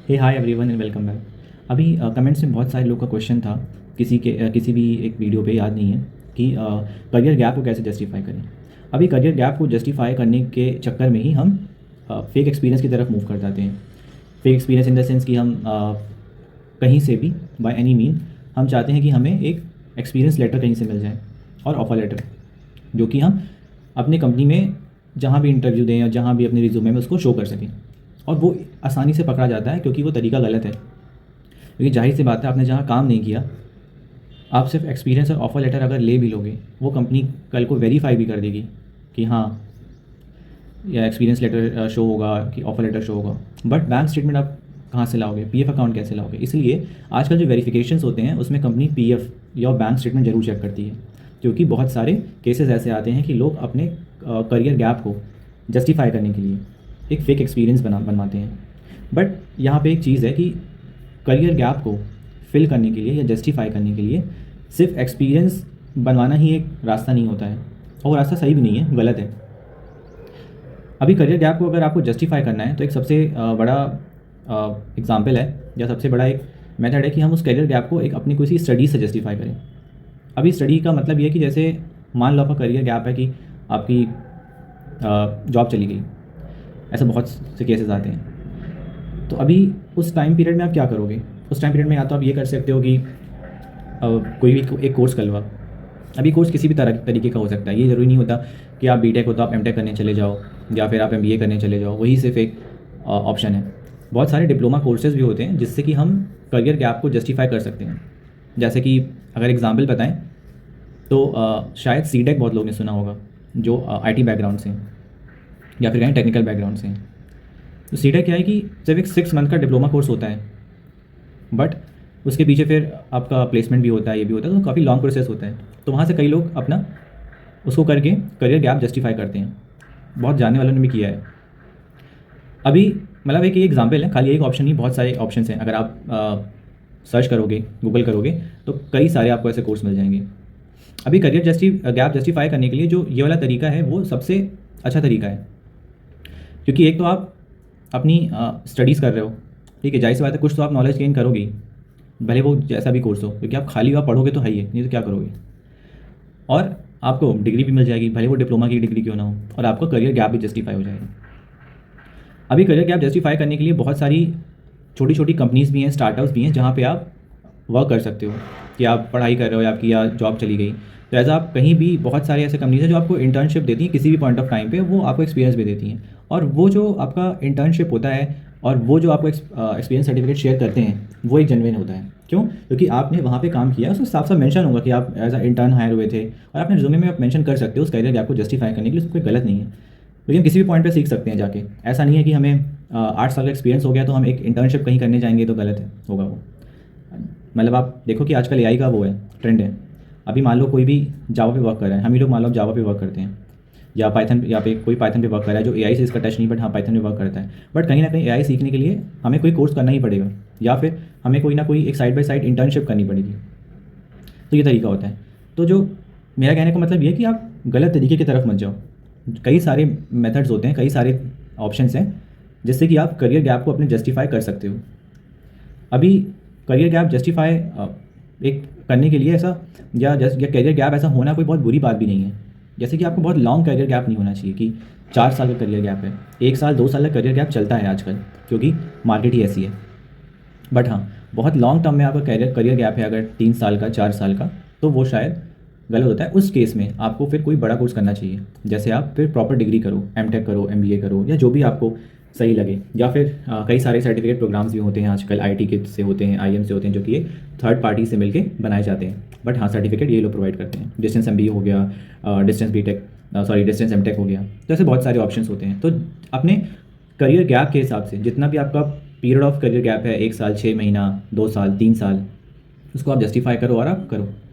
Hey hi everyone and welcome back. अभी comments में बहुत सारे लोग का क्वेश्चन था, किसी भी एक वीडियो पे, याद नहीं है, कि करियर गैप को कैसे जस्टिफाई करें। अभी करियर गैप को जस्टिफाई करने के चक्कर में ही हम फेक एक्सपीरियंस की तरफ मूव कर जाते हैं। Fake experience in the sense कि हम कहीं से भी बाय एनी मीन हम चाहते हैं कि हमें एक एक्सपीरियंस लेटर कहीं से मिल जाए और ऑफर लेटर, जो कि हम अपने कंपनी में जहाँ भी इंटरव्यू दें या जहाँ भी अपने रिज्यूमे में उसको शो कर सकें। और वो आसानी से पकड़ा जाता है क्योंकि वो तरीका गलत है। क्योंकि जाहिर सी बात है, आपने जहाँ काम नहीं किया, आप सिर्फ एक्सपीरियंस और ऑफर लेटर अगर ले भी लोगे, वो कंपनी कल को वेरीफाई भी कर देगी कि हाँ, या एक्सपीरियंस लेटर शो होगा कि ऑफर लेटर शो होगा। बट बैंक स्टेटमेंट आप कहाँ से लाओगे, पीएफ अकाउंट कैसे लाओगे? इसलिए आजकल जो वेरिफिकेशंस होते हैं उसमें कंपनी पीएफ या बैंक स्टेटमेंट जरूर चेक करती है, क्योंकि बहुत सारे केसेस ऐसे आते हैं कि लोग अपने करियर गैप को जस्टिफाई करने के लिए एक फ़ेक एक्सपीरियंस बनवाते हैं। बट यहाँ पे एक चीज़ है कि करियर गैप को फिल करने के लिए या जस्टिफाई करने के लिए सिर्फ एक्सपीरियंस बनवाना ही एक रास्ता नहीं होता है, और वो रास्ता सही भी नहीं है, गलत है। अभी करियर गैप को अगर आपको जस्टिफाई करना है तो एक सबसे बड़ा एग्जाम्पल है या सबसे बड़ा एक मेथड है कि हम उस करियर गैप को एक अपनी किसी स्टडी से जस्टिफाई करें। अभी स्टडी का मतलब ये है कि जैसे मान लो आपका करियर गैप है कि आपकी जॉब चली गई, ऐसा बहुत से केसेस आते हैं। तो अभी उस टाइम पीरियड में आप क्या करोगे? उस टाइम पीरियड में या तो आप ये कर सकते हो कि कोई भी एक कोर्स कर लो आप। अभी कोर्स किसी भी तरीके का हो सकता है, ये ज़रूरी नहीं होता कि आप बीटेक हो तो आप एमटेक करने चले जाओ या फिर आप एमबीए करने चले जाओ, वही सिर्फ एक ऑप्शन है। बहुत सारे डिप्लोमा कोर्सेज भी होते हैं जिससे कि हम करियर गैप को जस्टिफाई कर सकते हैं। जैसे कि अगर एग्जाम्पल बताएं तो शायद सीटेक बहुत लोग ने सुना होगा, जो आईटी बैकग्राउंड से हैं या फिर कहीं टेक्निकल बैकग्राउंड से हैं। तो सीटेक क्या है कि सिर्फ एक 6 मंथ का डिप्लोमा कोर्स होता है, बट उसके पीछे फिर आपका प्लेसमेंट भी होता है, ये भी होता है, तो काफ़ी लॉन्ग प्रोसेस होता है। तो वहाँ से कई लोग अपना उसको करके करियर गैप जस्टिफाई करते हैं, बहुत जानने वालों ने भी किया है। अभी मतलब एक ये एग्जाम्पल है, खाली एक ऑप्शन नहीं, बहुत सारे ऑप्शन हैं। अगर आप सर्च करोगे, गूगल करोगे, तो कई सारे आपको ऐसे कोर्स मिल जाएंगे। अभी करियर गैप जस्टिफाई करने के लिए जो ये वाला तरीका है वो सबसे अच्छा तरीका है, क्योंकि एक तो आप अपनी स्टडीज़ कर रहे हो, ठीक है, जाहिर सी बात है कुछ तो आप नॉलेज गेन करोगे ही, भले वो जैसा भी कोर्स हो, क्योंकि आप खाली आप पढ़ोगे तो है ही है, नहीं तो क्या करोगे। और आपको डिग्री भी मिल जाएगी, भले वो डिप्लोमा की डिग्री क्यों ना हो, और आपका करियर गैप भी जस्टिफाई हो जाएगा। अभी करियर गैप जस्टिफाई करने के लिए बहुत सारी छोटी छोटी कंपनीज़ भी हैं, स्टार्टअप्स भी हैं, जहाँ पे आप वर्क कर सकते हो कि आप पढ़ाई कर रहे हो या आपकी या जॉब चली गई, तो ऐसा आप कहीं भी, बहुत सारे ऐसे कंपनीज हैं जो आपको इंटर्नशिप देती हैं किसी भी पॉइंट ऑफ टाइम पे, वो आपको एक्सपीरियंस भी देती हैं। और वो जो आपका इंटर्नशिप होता है और वो जो आपको एक्सपीरियंस सर्टिफिकेट शेयर करते हैं, वो एक जेन्युइन होता है। क्यों? क्योंकि आपने वहाँ पे काम किया, उसमें साफ साफ मेंशन होगा कि आप एज अ इंटर्न हायर हुए थे, और अपने रिज्यूमे में आप मेंशन कर सकते हो उस करियर गैप को जस्टिफाई करने के लिए, उसमें कोई गलत नहीं है। लेकिन किसी भी पॉइंट पे सीख सकते हैं जाके, ऐसा नहीं है कि हमें 8 साल का एक्सपीरियंस हो गया तो हम एक इंटर्नशिप कहीं करने जाएंगे तो गलत है होगा वो। मतलब आप देखो कि आजकल एआई का वो है, ट्रेंड है। अभी मान लो कोई भी जावा पे वर्क कर रहा है, हम ही लोग मान लो जावा पे वर्क करते हैं, या पाइथन, या पे कोई पाइथन पे वर्क कर रहा है जो एआई से इसका टच नहीं, बट हाँ पाइथन पे वर्क करता है। बट कहीं ना कहीं एआई सीखने के लिए हमें कोई कोर्स करना ही पड़ेगा, या फिर हमें कोई ना कोई एक साइड बाय साइड इंटर्नशिप करनी पड़ेगी। तो ये तरीका होता है। तो जो मेरा कहने का मतलब ये है कि आप गलत तरीके की तरफ मत जाओ। कई सारे मेथड्स होते हैं, कई सारे ऑप्शंस हैं जिससे कि आप करियर गैप को अपने जस्टिफाई कर सकते हो। अभी करियर गैप जस्टिफाई एक करने के लिए ऐसा, या करियर गैप ऐसा होना कोई बहुत बुरी बात भी नहीं है। जैसे कि आपको बहुत लॉन्ग करियर गैप नहीं होना चाहिए कि 4 साल का करियर गैप है, 1 साल 2 साल का करियर गैप चलता है आजकल, क्योंकि मार्केट ही ऐसी है। बट हाँ, बहुत लॉन्ग टर्म में आपका करियर गैप है अगर 3 साल का, 4 साल का, तो वो शायद गलत होता है। उस केस में आपको फिर कोई बड़ा कोर्स करना चाहिए, जैसे आप फिर प्रॉपर डिग्री करो, एमटेक करो, एमबीए करो, या जो भी आपको सही लगे। या फिर कई सारे सर्टिफिकेट प्रोग्राम्स भी होते हैं आजकल, आईटी के से होते हैं, आईएम से होते हैं, जो कि एक थर्ड पार्टी से मिलके बनाए जाते हैं। बट हाँ, सर्टिफिकेट ये लोग प्रोवाइड करते हैं। डिस्टेंस एमबीए हो गया, डिस्टेंस बीटेक, डिस्टेंस एमटेक हो गया, तो ऐसे बहुत सारे ऑप्शंस होते हैं। तो अपने करियर गैप के हिसाब से, जितना भी आपका पीरियड ऑफ करियर गैप है, 1 साल, 6 महीना, 2 साल, 3 साल, उसको आप जस्टिफाई करो और आप करो।